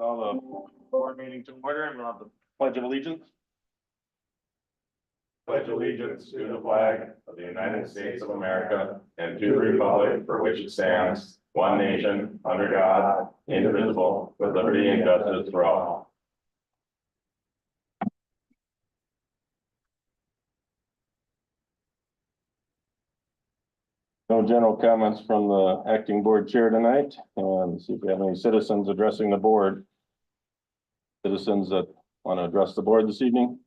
Call the board meeting to order and we'll have the pledge of allegiance. Pledge allegiance to the flag of the United States of America and to the republic for which it stands, one nation, under God, indivisible, with liberty and justice for all. No general comments from the acting board chair tonight. And see if we have any citizens addressing the board. Citizens that want to address the board this evening.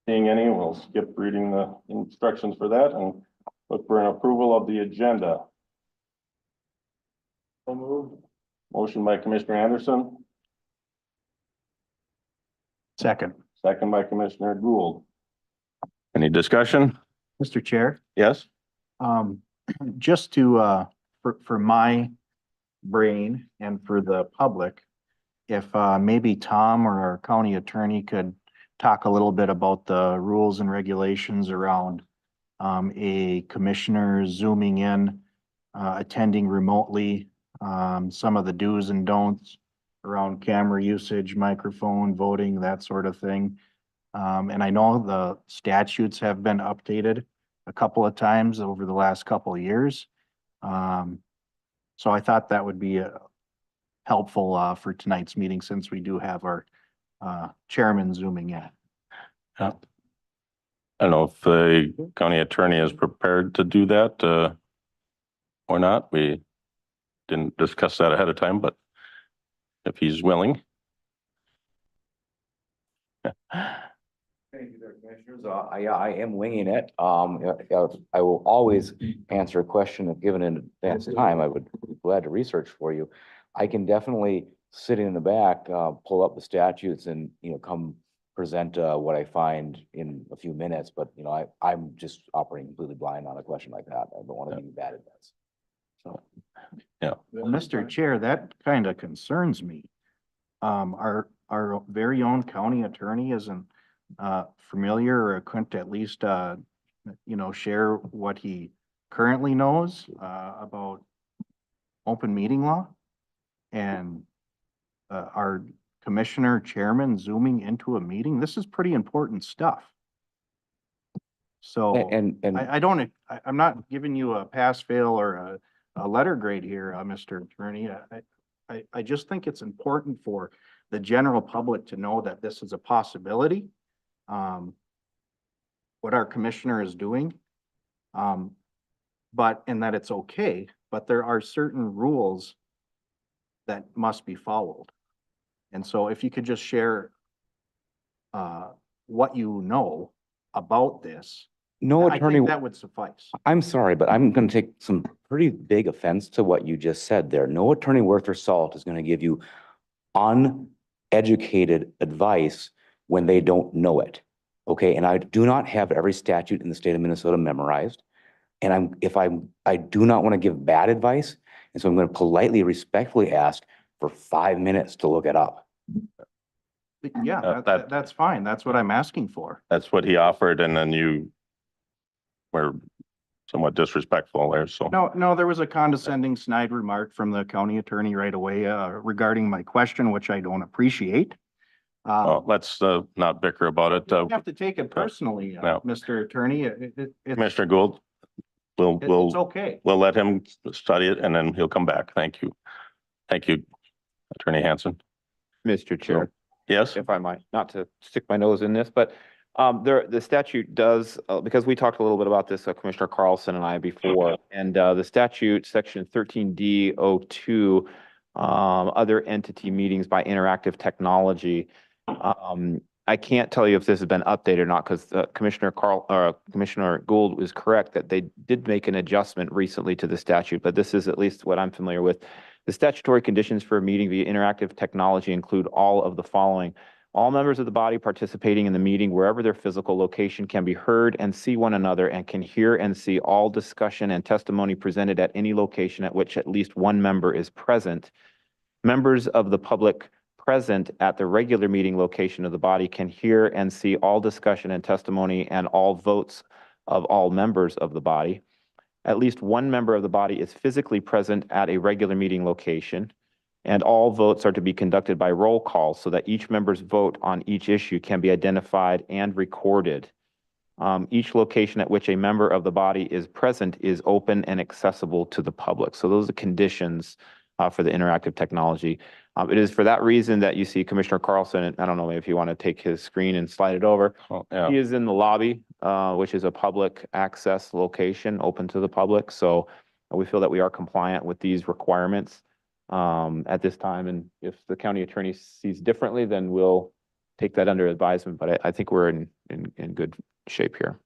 Seeing any, we'll skip reading the instructions for that and look for an approval of the agenda. So moved. Motion by Commissioner Anderson. Second. Second by Commissioner Gould. Any discussion? Mr. Chair, Yes. just to, for my brain and for the public, if maybe Tom or our county attorney could talk a little bit about the rules and regulations around a commissioner zooming in, attending remotely, some of the do's and don'ts around camera usage, microphone, voting, that sort of thing. And I know the statutes have been updated a couple of times over the last couple of years. So I thought that would be helpful for tonight's meeting since we do have our chairman zooming in. Yeah. I don't know if the county attorney is prepared to do that or not. We didn't discuss that ahead of time, but if he's willing. Thank you there, Commissioners. Yeah, I am winging it. I will always answer a question if given in advance time. I would be glad to research for you. I can definitely sit in the back, pull up the statutes and, come present what I find in a few minutes. But, I'm just operating completely blind on a question like that. I don't want to be bad at this. So, yeah. Well, Mr. Chair, that kind of concerns me. Our very own county attorney isn't familiar or couldn't at least, share what he currently knows about open meeting law. And our commissioner chairman zooming into a meeting, this is pretty important stuff. So I'm not giving you a pass, fail, or a letter grade here, Mr. Attorney. I just think it's important for the general public to know that this is a possibility. What our commissioner is doing, and that it's okay, but there are certain rules that must be followed. And so if you could just share what you know about this, no I attorney, think that would suffice. I'm sorry, but I'm going to take some pretty big offense to what you just said there. No attorney worth their salt is going to give you uneducated advice when they don't know it. Okay. And I do not have every statute in the state of Minnesota memorized. And I do not want to give bad advice. And so I'm going to politely, respectfully ask for 5 minutes to look it up. Yeah, that's fine. That's what I'm asking for. That's what he offered, and then you were somewhat disrespectful there, so. No, there was a condescending snide remark from the county attorney right away regarding my question, which I don't appreciate. Well, let's not bicker about it. You have to take it personally, no. Mr. Attorney. Commissioner Gould, it's okay. We'll let him study it and then he'll come back. Thank you. Thank you, Attorney Hanson. Mr. Chair, Yes, if I might, not to stick my nose in this, but the statute does, because we talked a little bit about this, Commissioner Carlson and I before, and the statute, section 13D02, other entity meetings by interactive technology. I can't tell you if this has been updated or not, because Commissioner Gould is correct that they did make an adjustment recently to the statute, but this is at least what I'm familiar with. The statutory conditions for a meeting via interactive technology include all of the following. All members of the body participating in the meeting, wherever their physical location, can be heard and see one another and can hear and see all discussion and testimony presented at any location at which at least one member is present. Members of the public present at the regular meeting location of the body can hear and see all discussion and testimony and all votes of all members of the body. At least one member of the body is physically present at a regular meeting location. And all votes are to be conducted by roll call so that each member's vote on each issue can be identified and recorded. Each location at which a member of the body is present is open and accessible to the public. So those are conditions for the interactive technology. It is for that reason that you see Commissioner Carlson, and I don't know if you want to take his screen and slide it over. Oh, yeah. He is in the lobby, which is a public access location open to the public. So we feel that we are compliant with these requirements at this time. And if the county attorney sees differently, then we'll take that under advisement. But I think we're in good shape here.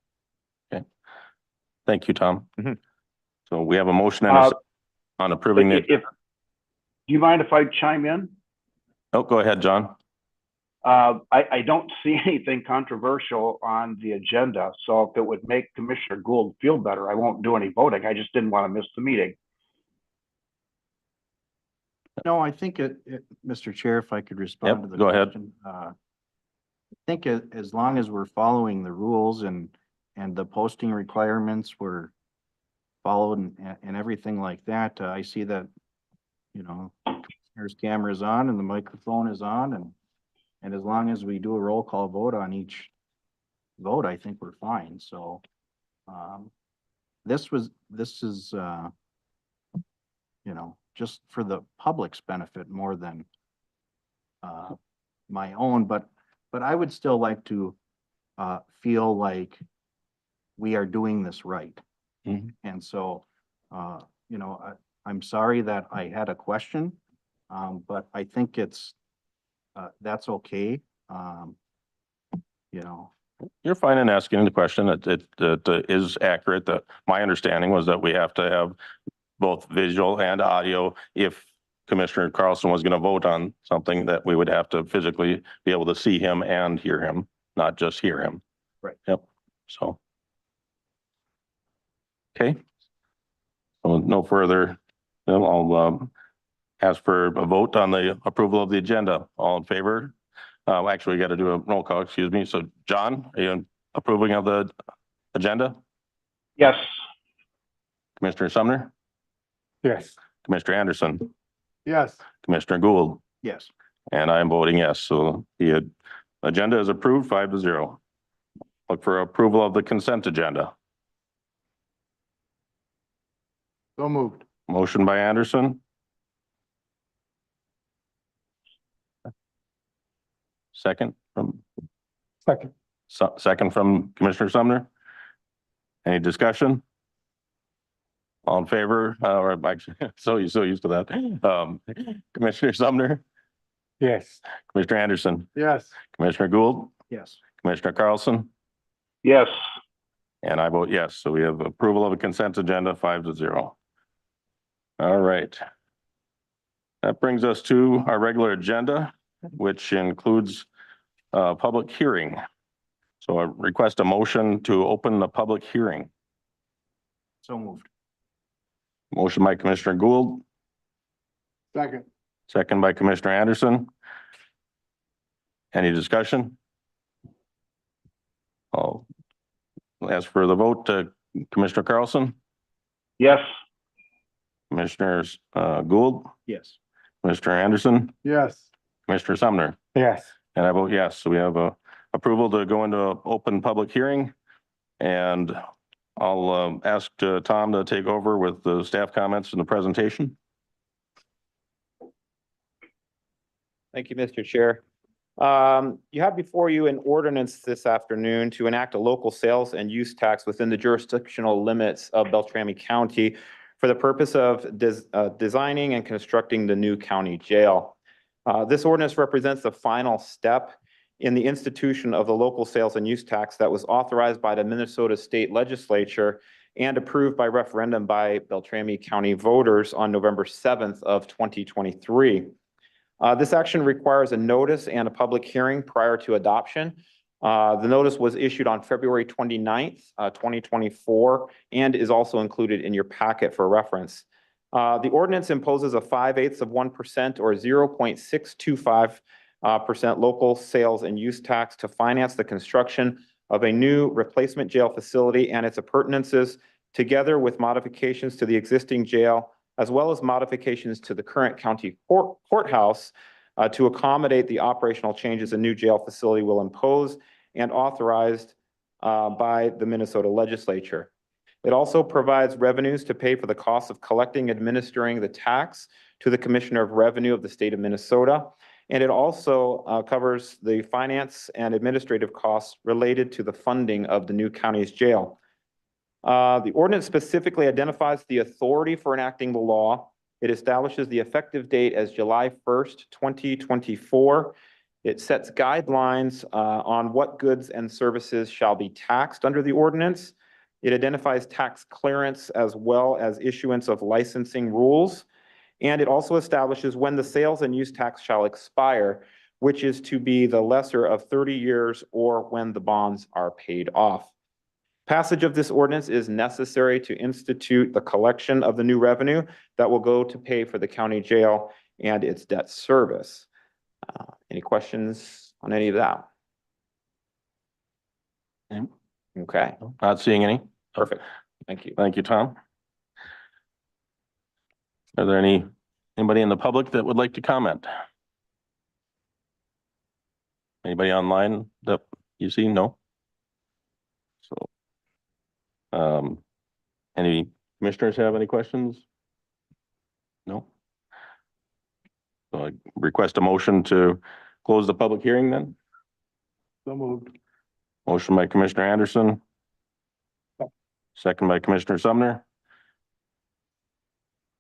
Thank you, Tom. Mhm. So we have a motion and a second on approving it. Do you mind if I chime in? Oh, go ahead, John. I don't see anything controversial on the agenda, so if it would make Commissioner Gould feel better, I won't do any voting. I just didn't want to miss the meeting. No, I think Mr. Chair, if I could respond to Yep, the go ahead. question. I think as long as we're following the rules and the posting requirements were followed and everything like that, I see that, there's cameras on and the microphone is on and as long as we do a roll call vote on each vote, I think we're fine. So, this is, just for the public's benefit more than, my own, but I would still like to, feel like we are doing this right. Mhm. And so, I'm sorry that I had a question, but I think that's okay. You're fine in asking the question. It is accurate. That my understanding was that we have to have both visual and audio. If Commissioner Carlson was going to vote on something, that we would have to physically be able to see him and hear him, not just hear him. Right. Yep. So. Okay. So no further, I'll ask for a vote on the approval of the agenda. All in favor? Actually, we got to do a roll call, excuse me. So John, are you approving of the agenda? Yes. Commissioner Sumner? Yes. Commissioner Anderson? Yes. Commissioner Gould? Yes. And I'm voting yes. So the agenda is approved 5-0. Look for approval of the consent agenda. So moved. Motion by Anderson. Second from Second. second from Commissioner Sumner. Any discussion? All in favor, or actually, so used to that. Commissioner Sumner, Yes. Commissioner Anderson, Yes. Commissioner Gould, Yes. Commissioner Carlson, Yes. and I vote yes. So we have approval of a consent agenda 5-0. All right. That brings us to our regular agenda, which includes a public hearing. So I request a motion to open the public hearing. So moved. Motion by Commissioner Gould, Second. second by Commissioner Anderson. Any discussion? I'll ask for the vote. Commissioner Carlson, Yes. Commissioners Gould, Yes. Commissioner Anderson, Yes. Commissioner Sumner, Yes. and I vote yes. So we have a approval to go into an open public hearing. And I'll ask Tom to take over with the staff comments and the presentation. Thank you, Mr. Chair. You have before you an ordinance this afternoon to enact a local sales and use tax within the jurisdictional limits of Beltrami County for the purpose of designing and constructing the new county jail. This ordinance represents the final step in the institution of the local sales and use tax that was authorized by the Minnesota State Legislature and approved by referendum by Beltrami County voters on November 7th of 2023. This action requires a notice and a public hearing prior to adoption. The notice was issued on February 29th, 2024, and is also included in your packet for reference. The ordinance imposes a 5/8 of 1% or 0.625% local sales and use tax to finance the construction of a new replacement jail facility and its appurtenances, together with modifications to the existing jail as well as modifications to the current county courthouse to accommodate the operational changes a new jail facility will impose and authorized by the Minnesota legislature. It also provides revenues to pay for the cost of collecting, administering the tax to the Commissioner of Revenue of the state of Minnesota. And it also covers the finance and administrative costs related to the funding of the new county's jail. The ordinance specifically identifies the authority for enacting the law. It establishes the effective date as July 1st, 2024. It sets guidelines on what goods and services shall be taxed under the ordinance. It identifies tax clearance as well as issuance of licensing rules. And it also establishes when the sales and use tax shall expire, which is to be the lesser of 30 years or when the bonds are paid off. Passage of this ordinance is necessary to institute the collection of the new revenue that will go to pay for the county jail and its debt service. Any questions on any of that? Okay, Not seeing any. perfect. Thank you. Thank you, Tom. Are there anybody in the public that would like to comment? Anybody online that you see? No? So, any commissioners have any questions? No? So I request a motion to close the public hearing then? So moved. Motion by Commissioner Anderson. Second by Commissioner Sumner.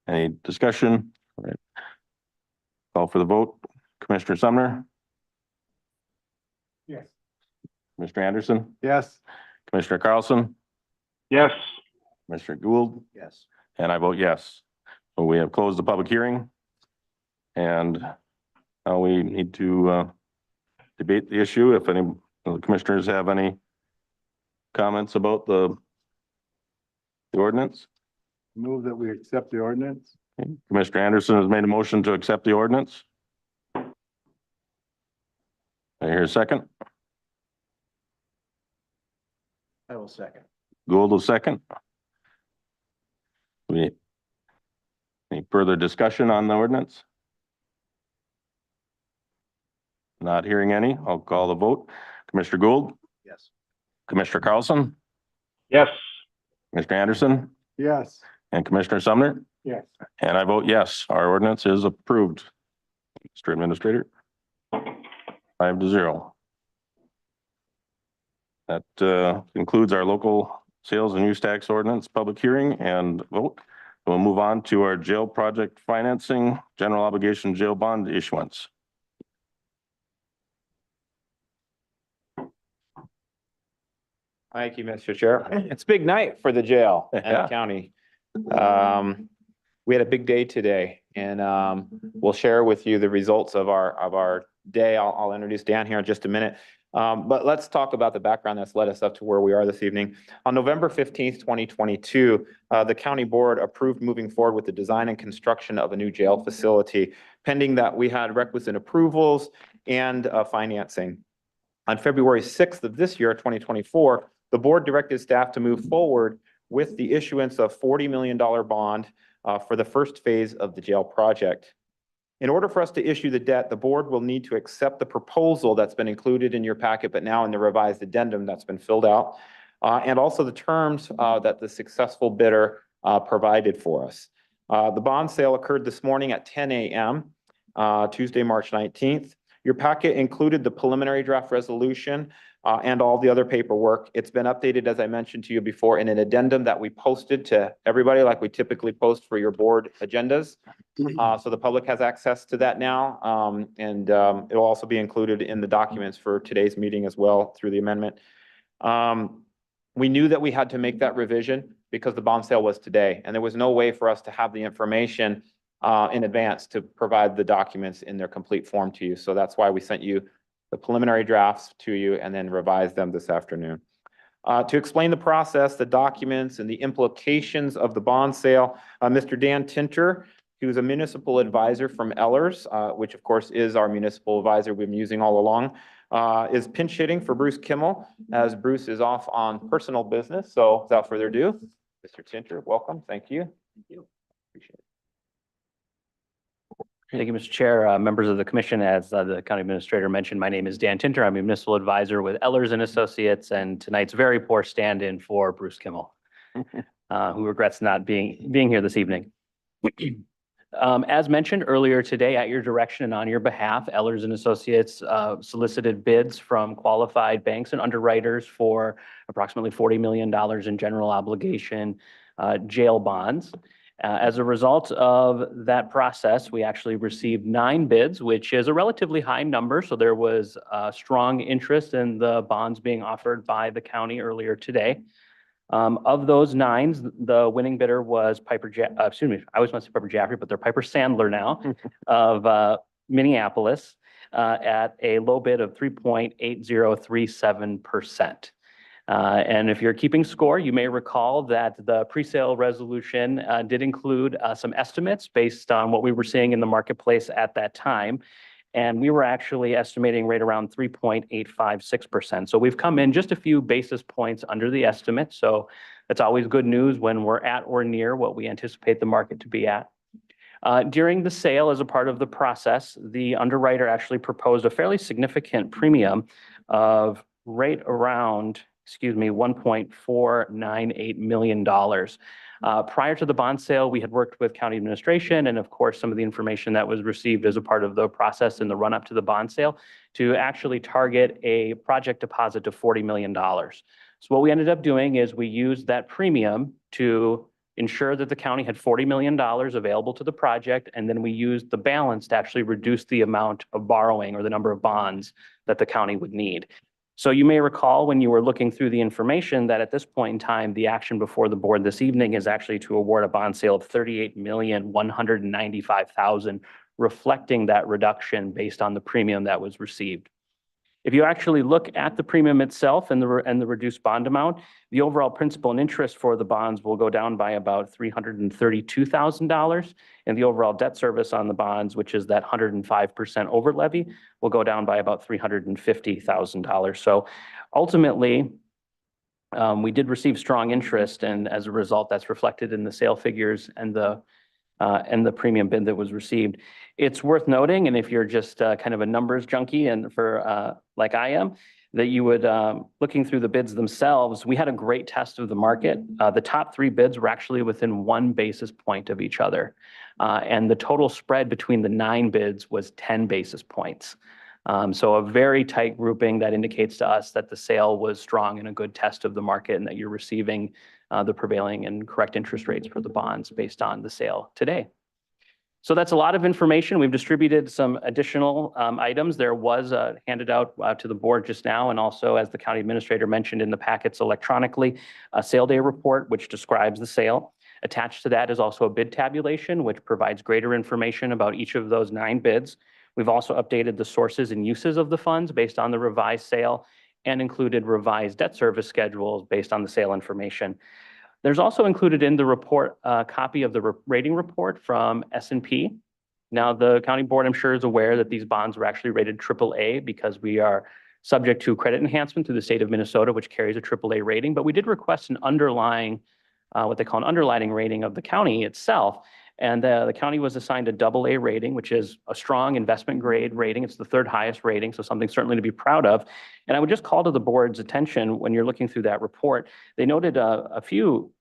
Any discussion? All right. Call for the vote. Commissioner Sumner? Yes. Commissioner Anderson? Yes. Commissioner Carlson? Yes. Commissioner Gould? Yes. And I vote yes. So we have closed the public hearing. And now we need to debate the issue. If any of the commissioners have any comments about the ordinance. Move that we accept the ordinance. Okay. Commissioner Anderson has made a motion to accept the ordinance. I hear a second. I will second. Gould will second. Any further discussion on the ordinance? Not hearing any. I'll call the vote. Commissioner Gould? Yes. Commissioner Carlson? Yes. Commissioner Anderson? Yes. And Commissioner Sumner? Yes. And I vote yes. Our ordinance is approved. Mr. Administrator. 5-0. That concludes our local sales and use tax ordinance public hearing and vote. We'll move on to our jail project financing, general obligation jail bond issuance. Thank you, Mr. Chair. It's a big night for the jail and Yeah. the county. We had a big day today and we'll share with you the results of our day. I'll introduce Dan here in just a minute. But let's talk about the background that's led us up to where we are this evening. On November 15th, 2022, the county board approved moving forward with the design and construction of a new jail facility, pending that we had requisite approvals and financing. On February 6th of this year, 2024, the board directed staff to move forward with the issuance of $40 million bond for the first phase of the jail project. In order for us to issue the debt, the board will need to accept the proposal that's been included in your packet, but now in the revised addendum that's been filled out, and also the terms that the successful bidder provided for us. The bond sale occurred this morning at 10 a.m., Tuesday, March 19th. Your packet included the preliminary draft resolution and all the other paperwork. It's been updated, as I mentioned to you before, in an addendum that we posted to everybody like we typically post for your board agendas. So the public has access to that now. It'll also be included in the documents for today's meeting as well through the amendment. We knew that we had to make that revision because the bond sale was today, and there was no way for us to have the information in advance to provide the documents in their complete form to you. So that's why we sent you the preliminary drafts to you and then revised them this afternoon. To explain the process, the documents and the implications of the bond sale, Mr. Dan Tinter, who's a municipal advisor from Ellers, which of course is our municipal advisor we've been using all along, is pinch hitting for Bruce Kimmel as Bruce is off on personal business. So without further ado, Mr. Tinter, welcome. Thank you. Thank you. Appreciate it. Thank you, Mr. Chair. Members of the commission, as the county administrator mentioned, my name is Dan Tinter. I'm a municipal advisor with Ellers and Associates, and tonight's very poor stand-in for Bruce Kimmel, who regrets not being here this evening. As mentioned earlier today, at your direction and on your behalf, Ellers and Associates solicited bids from qualified banks and underwriters for approximately $40 million in general obligation jail bonds. As a result of that process, we actually received 9 bids, which is a relatively high number. So there was strong interest in the bonds being offered by the county earlier today. Of those 9, the winning bidder was I always want to say Piper Jaffray, but they're Piper Sandler now of Minneapolis at a low bid of 3.8037%. And if you're keeping score, you may recall that the presale resolution did include some estimates based on what we were seeing in the marketplace at that time. And we were actually estimating right around 3.856%. So we've come in just a few basis points under the estimate. So that's always good news when we're at or near what we anticipate the market to be at. During the sale, as a part of the process, the underwriter actually proposed a fairly significant premium of right around, $1.498 million. Prior to the bond sale, we had worked with county administration and, of course, some of the information that was received as a part of the process in the run-up to the bond sale to actually target a project deposit of $40 million. So what we ended up doing is we used that premium to ensure that the county had $40 million available to the project, and then we used the balance to actually reduce the amount of borrowing or the number of bonds that the county would need. So you may recall when you were looking through the information that at this point in time, the action before the board this evening is actually to award a bond sale of $38,195,000, reflecting that reduction based on the premium that was received. If you actually look at the premium itself and the reduced bond amount, the overall principal and interest for the bonds will go down by about $332,000, and the overall debt service on the bonds, which is that 105% over levy, will go down by about $350,000. So ultimately, we did receive strong interest, and as a result, that's reflected in the sale figures and the premium bid that was received. It's worth noting, and if you're just kind of a numbers junkie and for like I am, that you would, looking through the bids themselves, we had a great test of the market. The top 3 bids were actually within 1 basis point of each other. And the total spread between the 9 bids was 10 basis points. So a very tight grouping that indicates to us that the sale was strong and a good test of the market and that you're receiving the prevailing and correct interest rates for the bonds based on the sale today. So that's a lot of information. We've distributed some additional items. There was handed out to the board just now, and also, as the county administrator mentioned in the packets electronically, a sale day report which describes the sale. Attached to that is also a bid tabulation, which provides greater information about each of those 9 bids. We've also updated the sources and uses of the funds based on the revised sale and included revised debt service schedules based on the sale information. There's also included in the report a copy of the rating report from S&P. Now, the county board, I'm sure, is aware that these bonds were actually rated AAA because we are subject to credit enhancement through the state of Minnesota, which carries a AAA rating. But we did request an underlying, what they call an underlining rating of the county itself. And the county was assigned a AA rating, which is a strong investment grade rating. It's the 3rd highest rating, so something certainly to be proud of. And I would just call to the board's attention when you're looking through that report, they noted a few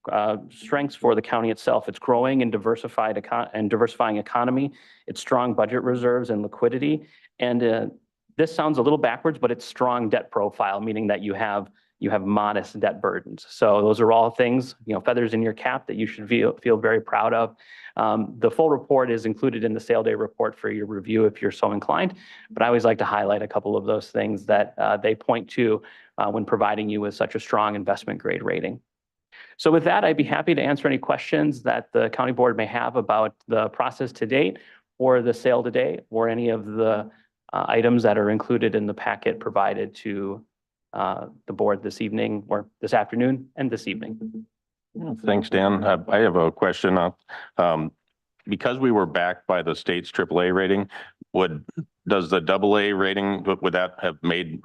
strengths for the county itself. It's growing and diversifying economy, its strong budget reserves and liquidity. And this sounds a little backwards, but it's strong debt profile, meaning that you have modest debt burdens. So those are all things, feathers in your cap that you should feel very proud of. The full report is included in the sale day report for your review if you're so inclined. But I always like to highlight a couple of those things that they point to when providing you with such a strong investment grade rating. So with that, I'd be happy to answer any questions that the county board may have about the process to date or the sale today or any of the items that are included in the packet provided to the board this evening or this afternoon and this evening. Thanks, Dan. I have a question. Because we were backed by the state's AAA rating, does the AA rating, would that have made,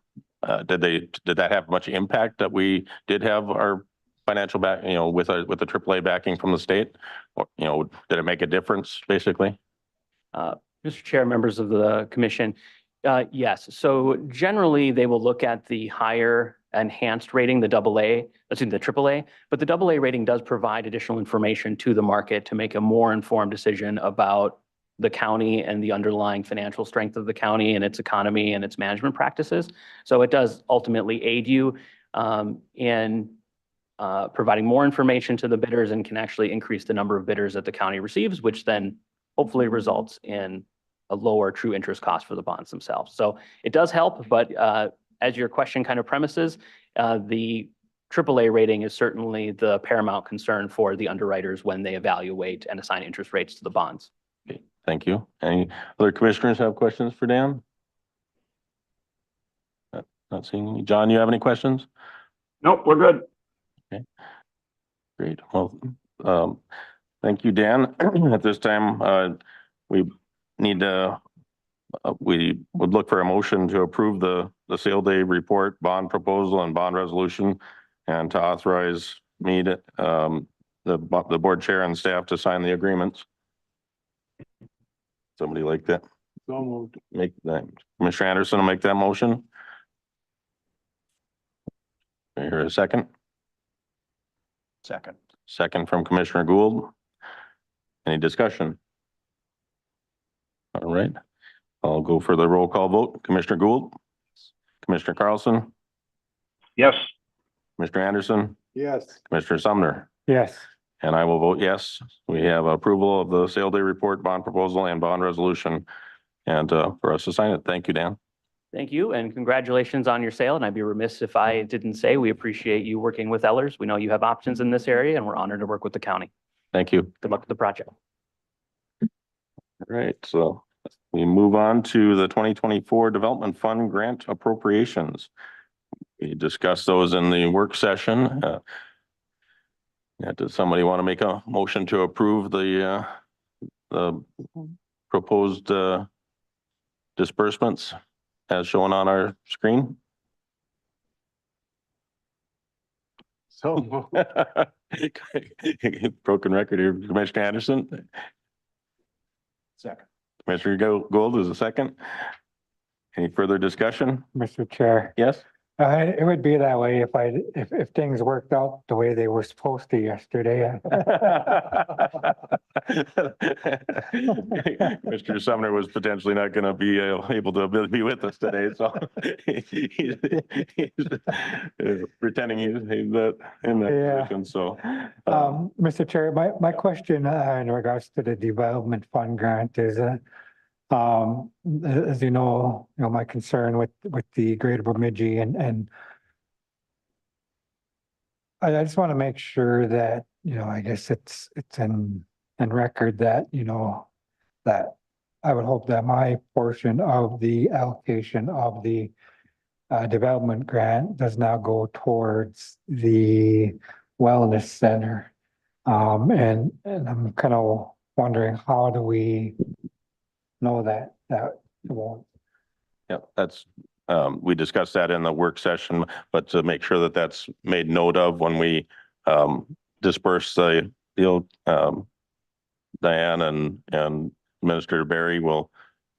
did that have much impact that we did have our financial back, with the AAA backing from the state? Or, did it make a difference basically? Mr. Chair, members of the commission, yes. So generally, they will look at the higher enhanced rating, the AAA, but the AA rating does provide additional information to the market to make a more informed decision about the county and the underlying financial strength of the county and its economy and its management practices. So it does ultimately aid you in providing more information to the bidders and can actually increase the number of bidders that the county receives, which then hopefully results in a lower true interest cost for the bonds themselves. So it does help, but as your question kind of premises, the AAA rating is certainly the paramount concern for the underwriters when they evaluate and assign interest rates to the bonds. Okay, thank you. Any other commissioners have questions for Dan? Not seeing any. John, you have any questions? Nope, we're good. Great. Well, thank you, Dan. At this time, we need to, we would look for a motion to approve the sale day report, bond proposal and bond resolution, and to authorize me to, the board chair and staff to sign the agreements. Somebody like that? So moved. Make that, Commissioner Anderson will make that motion. I hear a second. Second. Second from Commissioner Gould. Any discussion? All right, I'll go for the roll call vote. Commissioner Gould? Commissioner Carlson? Yes. Commissioner Anderson? Yes. Commissioner Sumner? Yes. And I will vote yes. We have approval of the sale day report, bond proposal, and bond resolution. And for us to sign it. Thank you, Dan. Thank you, and congratulations on your sale. And I'd be remiss if I didn't say we appreciate you working with Ellers. We know you have options in this area, and we're honored to work with the county. Thank you. Good luck with the project. All right, so we move on to the 2024 Development Fund Grant Appropriations. We discussed those in the work session. Does somebody want to make a motion to approve the proposed disbursements as shown on our screen? So moved. Broken record here, Commissioner Anderson. Second. Commissioner Gould is a second. Any further discussion? Mr. Chair, Yes? it would be that way if things worked out the way they were supposed to yesterday. Mr. Sumner was potentially not going to be able to be with us today, so he's pretending he's not in that Yeah. position, so. Mr. Chair, my question in regards to the development fund grant is, as you know, my concern with the Greater Bemidji and I just want to make sure that, I guess it's in record that, that I would hope that my portion of the allocation of the development grant does now go towards the wellness center. And I'm kind of wondering, how do we know that it won't? Yep, that's, we discussed that in the work session, but to make sure that that's made note of when we disperse the deal, Diane and Administrator Barry will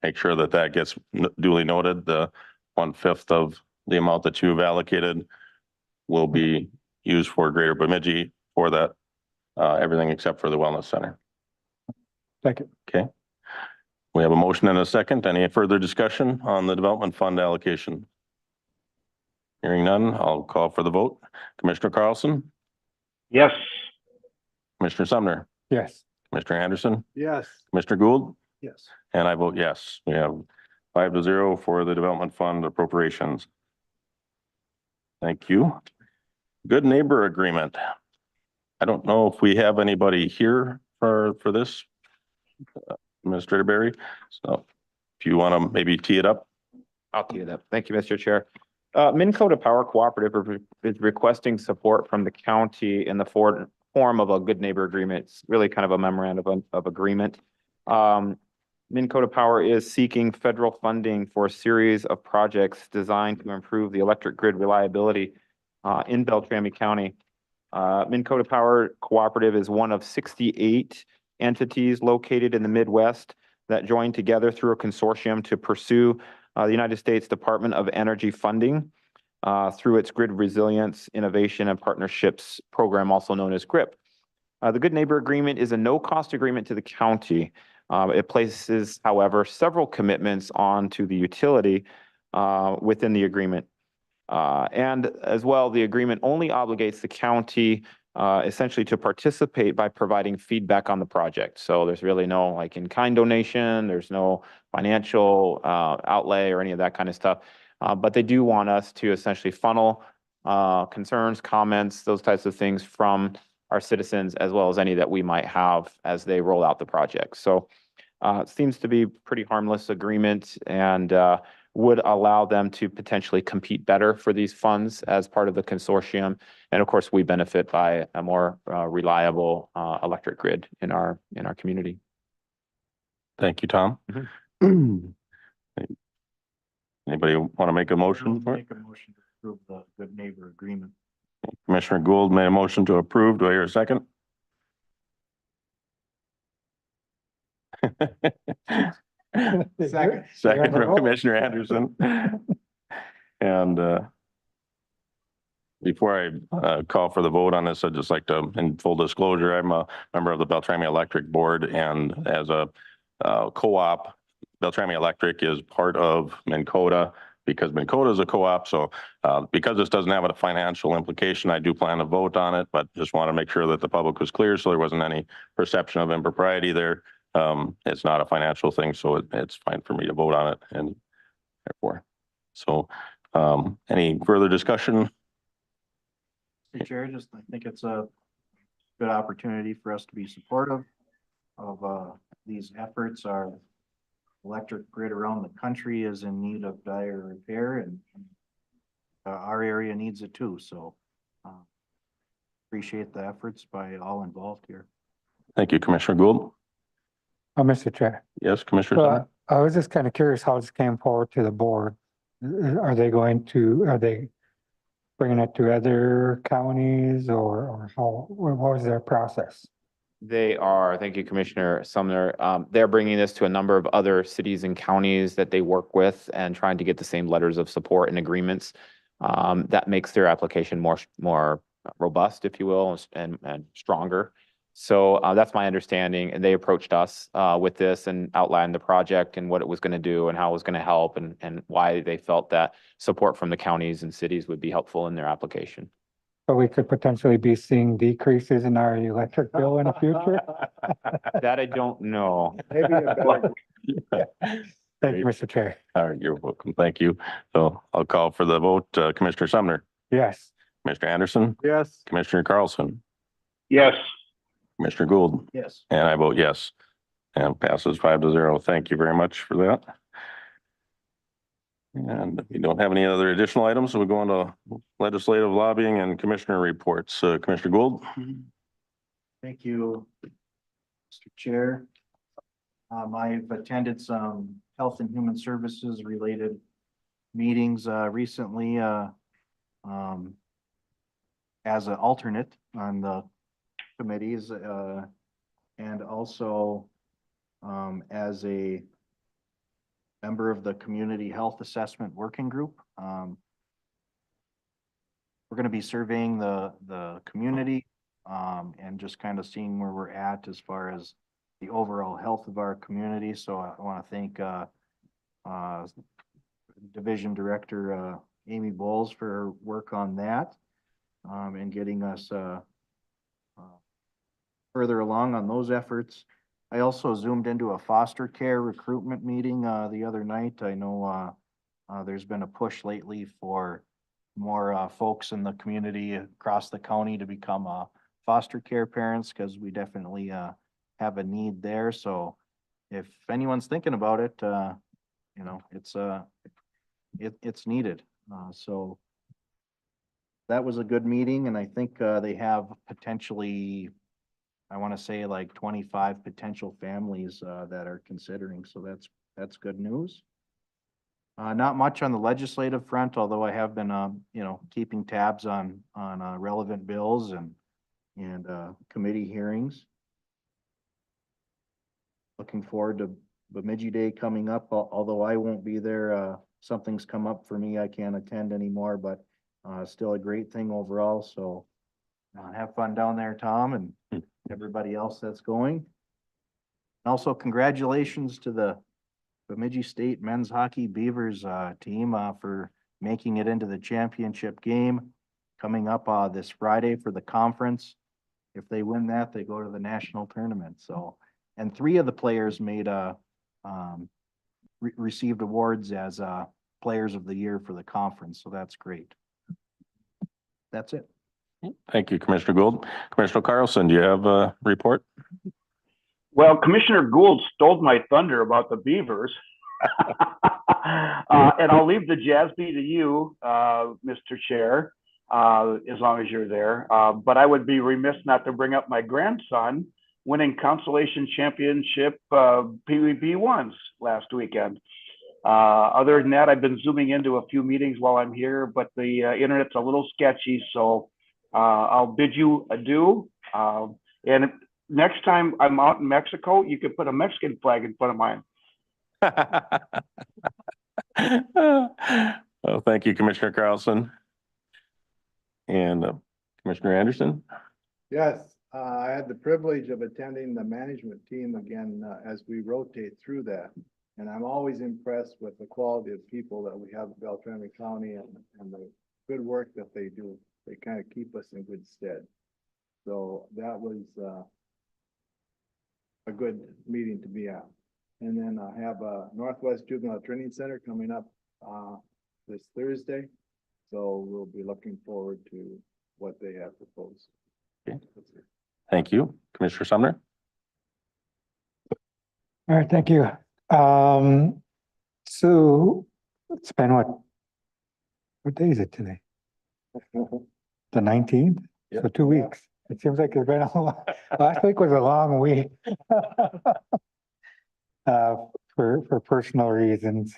make sure that that gets duly noted. The 1/5 of the amount that you've allocated will be used for Greater Bemidji for that, everything except for the wellness center. Thank you. Okay. We have a motion and a second. Any further discussion on the development fund allocation? Hearing none, I'll call for the vote. Commissioner Carlson? Yes. Commissioner Sumner? Yes. Commissioner Anderson? Yes. Commissioner Gould? Yes. And I vote yes. We have 5-0 for the development fund appropriations. Thank you. Good neighbor agreement. I don't know if we have anybody here for this, Administrator Barry. So if you want to maybe tee it up. I'll tee it up. Thank you, Mr. Chair. Minnesota Power Cooperative is requesting support from the county in the form of a good neighbor agreement. It's really kind of a memorandum of agreement. Minnesota Power is seeking federal funding for a series of projects designed to improve the electric grid reliability in Beltrami County. Minnesota Power Cooperative is one of 68 entities located in the Midwest that joined together through a consortium to pursue the United States Department of Energy funding through its Grid Resilience, Innovation, and Partnerships program, also known as GRIP. The Good Neighbor Agreement is a no-cost agreement to the county. It places, however, several commitments onto the utility within the agreement. And as well, the agreement only obligates the county essentially to participate by providing feedback on the project. So there's really no like in-kind donation, there's no financial outlay or any of that kind of stuff. But they do want us to essentially funnel concerns, comments, those types of things from our citizens, as well as any that we might have as they roll out the project. So it seems to be pretty harmless agreement and would allow them to potentially compete better for these funds as part of the consortium. And of course, we benefit by a more reliable electric grid in our community. Thank you, Tom. Anybody want to make a motion for it? Make a motion to approve the Good Neighbor Agreement. Commissioner Gould made a motion to approve. Do I hear a second? Second. Second from Commissioner Anderson. And before I call for the vote on this, I'd just like to, in full disclosure, I'm a member of the Beltrami Electric Board, and as a co-op, Beltrami Electric is part of Minn Kota because Minn Kota is a co-op. So because this doesn't have a financial implication, I do plan to vote on it, but just want to make sure that the public was clear so there wasn't any perception of impropriety there. It's not a financial thing, so it's fine for me to vote on it, and therefore. So any further discussion? Mr. Chair, I think it's a good opportunity for us to be supportive of these efforts. Our electric grid around the country is in need of dire repair, and our area needs it too. So appreciate the efforts by all involved here. Thank you, Commissioner Gould. Mr. Chair. Yes, Commissioner So Sumner? I was just kind of curious how this came forward to the board. Are they bringing it to other counties or what was their process? They are, thank you, Commissioner Sumner. They're bringing this to a number of other cities and counties that they work with and trying to get the same letters of support and agreements. That makes their application more robust, if you will, and stronger. So that's my understanding. And they approached us with this and outlined the project and what it was going to do and how it was going to help and why they felt that support from the counties and cities would be helpful in their application. So we could potentially be seeing decreases in our electric bill in the future? That I don't know. Thank you, Mr. Chair. All right, you're welcome. Thank you. So I'll call for the vote. Commissioner Sumner, Yes. Commissioner Anderson, Yes. Commissioner Carlson, Yes. Commissioner Gould, Yes. and I vote yes. And passes 5-0. Thank you very much for that. And we don't have any other additional items, so we go on to legislative lobbying and commissioner reports. Commissioner Gould? Thank you, Mr. Chair. I've attended some health and human services related meetings recently as an alternate on the committees and also as a member of the Community Health Assessment Working Group. We're going to be surveying the community and just kind of seeing where we're at as far as the overall health of our community. So I want to thank Division Director Amy Bowles for her work on that and getting us further along on those efforts. I also zoomed into a foster care recruitment meeting the other night. I know there's been a push lately for more folks in the community across the county to become foster care parents because we definitely have a need there. So if anyone's thinking about it, you know, it's needed. So that was a good meeting, and I think they have potentially, I want to say like 25 potential families that are considering. So that's good news. Not much on the legislative front, although I have been, you know, keeping tabs on relevant bills and committee hearings. Looking forward to Bemidji Day coming up, although I won't be there, something's come up for me. I can't attend anymore, but still a great thing overall. So have fun down there, Tom, and everybody else that's going. Also, congratulations to the Bemidji State Men's Hockey Beavers team for making it into the championship game coming up this Friday for the conference. If they win that, they go to the national tournament. So, and 3 of the players made received awards as players of the year for the conference. So that's great. That's it. Thank you, Commissioner Gould. Commissioner Carlson, do you have a report? Well, Commissioner Gould stole my thunder about the Beavers. And I'll leave the Jazz to you, Mr. Chair, as long as you're there. But I would be remiss not to bring up my grandson winning consolation championship PWB1s last weekend. Other than that, I've been zooming into a few meetings while I'm here, but the internet's a little sketchy. So I'll bid you adieu. And next time I'm out in Mexico, you could put a Mexican flag in front of mine. Well, thank you, Commissioner Carlson. And Commissioner Anderson? Yes, I had the privilege of attending the management team again as we rotate through that. And I'm always impressed with the quality of people that we have in Beltrami County and the good work that they do. They kind of keep us in good stead. So that was a good meeting to be at. And then I have a Northwest Juvenile Training Center coming up this Thursday. So we'll be looking forward to what they have proposed. Okay. Thank you. Commissioner Sumner? All right, thank you. So it's been what day is it today? The 19th? So 2 weeks. It seems like it's been a long, last week was a long week. For personal reasons.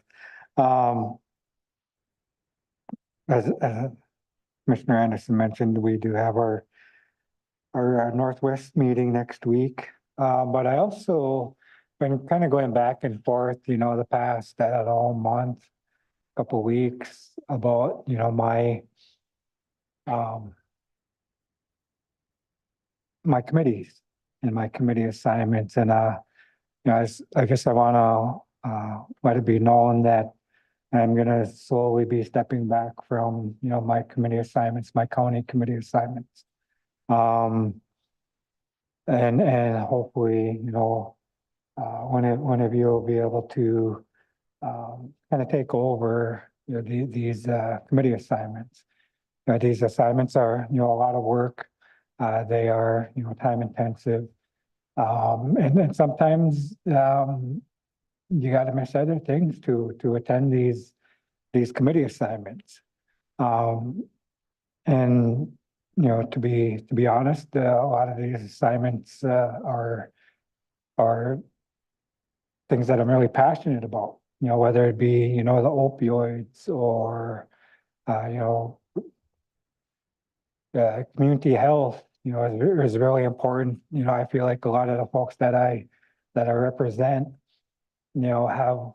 As Commissioner Anderson mentioned, we do have our Northwest meeting next week. But I also been kind of going back and forth, the past month, couple weeks about, my committees and my committee assignments. And, I guess I want to let it be known that I'm going to slowly be stepping back from, my committee assignments, my county committee assignments. And hopefully, one of you will be able to kind of take over these committee assignments. These assignments are, a lot of work. They are, time intensive. And then sometimes you got to miss other things to attend these committee assignments. And to be honest, a lot of these assignments are things that I'm really passionate about. Whether it be the opioids or community health. Is really important. I feel like a lot of the folks that I represent, have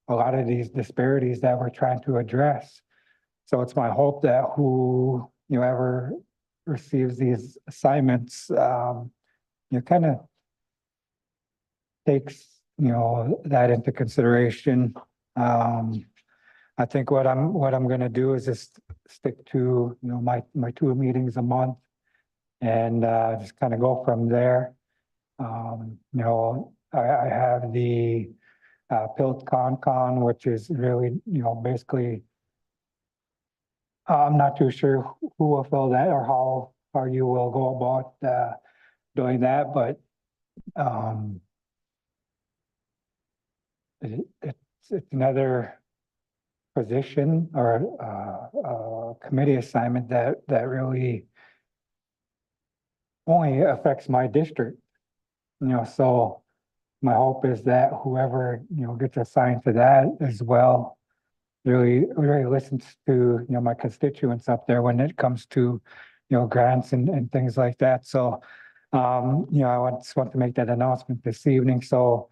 a lot of these disparities that we're trying to address. So it's my hope that whoever receives these assignments, kind of takes, that into consideration. I think what I'm going to do is just stick to, my 2 meetings a month. And just kind of go from there. I have the PILT Con, which is really, basically, I'm not too sure who will fill that or how you will go about doing that, but it's another position or committee assignment that really only affects my district, so my hope is that whoever, gets assigned to that as well, really listens to, my constituents up there when it comes to, grants and things like that. So, I just want to make that announcement this evening. So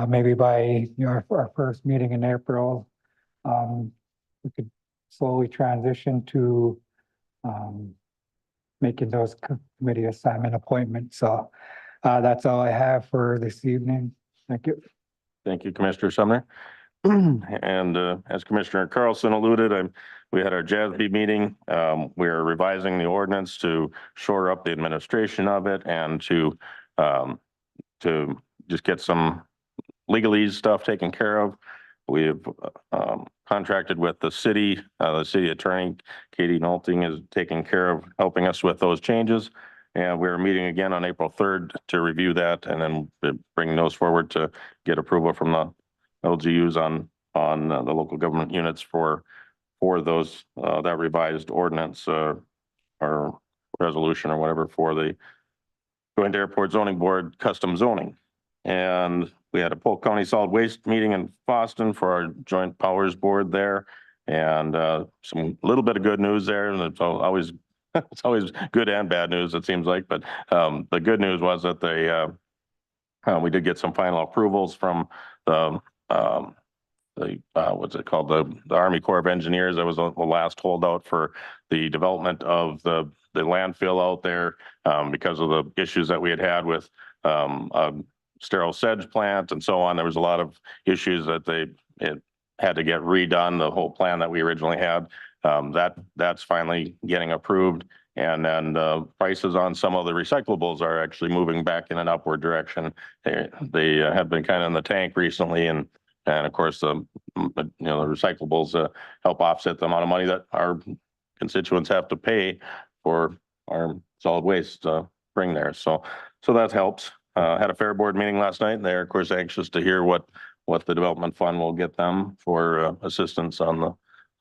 maybe by, you know, our first meeting in April, we could slowly transition to, making those committee assignment appointments. So, that's all I have for this evening. Thank you. Thank you, Commissioner Sumner. And as Commissioner Carlson alluded, we had our JASB meeting. We're revising the ordinance to shore up the administration of it and to just get some legalese stuff taken care of. We've contracted with the city attorney, Katie Nolting, is taking care of helping us with those changes. And we're meeting again on April 3rd to review that and then bring those forward to get approval from the LGUs on the local government units for those that revised ordinance or resolution or whatever for the Joint Airport Zoning Board custom zoning. And we had a Polk County Solid Waste meeting in Boston for our Joint Powers Board there. And some little bit of good news there. And it's always it's always good and bad news, it seems like. But the good news was that we did get some final approvals from the what's it called? The Army Corps of Engineers. That was the last holdout for the development of the landfill out there because of the issues that we had with sterile sedge plant and so on. There was a lot of issues that it had to get redone, the whole plan that we originally had. That's finally getting approved. And then the prices on some of the recyclables are actually moving back in an upward direction. They have been kind of in the tank recently, and of course the recyclables help offset the amount of money that our constituents have to pay for our solid waste bring there. So that helps. Had a fair board meeting last night. They're of course anxious to hear what the development fund will get them for assistance on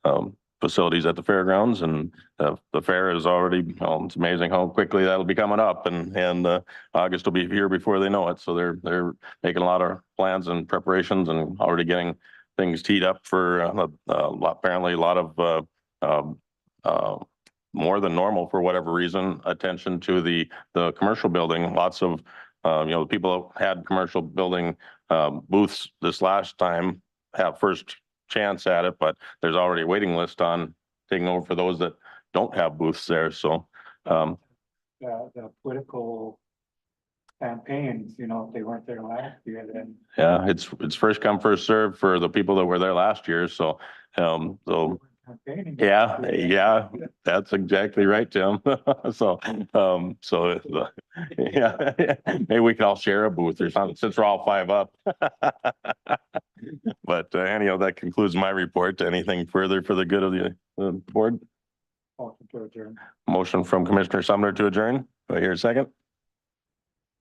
the facilities at the fairgrounds. And the fair is already, it's amazing how quickly that'll be coming up, and August will be here before they know it. So they're making a lot of plans and preparations and already getting things teed up for apparently a lot of more than normal, for whatever reason, attention to the commercial building. Lots of the people that had commercial building booths this last time have first chance at it, but there's already a waiting list on taking over for those that don't have booths there. So The political campaigns, you know, if they weren't there last year, then. yeah, it's first come, first served for the people that were there last year. So Campaigning. yeah, that's exactly right, Tim. Yeah, maybe we could all share a booth or something since we're all five up. But anyhow, that concludes my report. Anything further for the good of the board? Motion to adjourn. Motion from Commissioner Sumner to adjourn. Do I hear a second?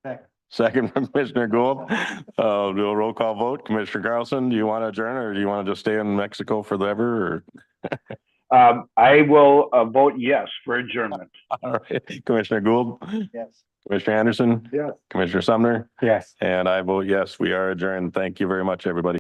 Second. Second from Commissioner Gould. Do a roll call vote. Commissioner Carlson, do you want to adjourn, or do you want to just stay in Mexico forever? Or I will vote yes for adjournment. all right, Commissioner Gould, Yes. Commissioner Anderson, Yes. Commissioner Sumner, Yes. and I vote yes. We are adjourned. Thank you very much, everybody.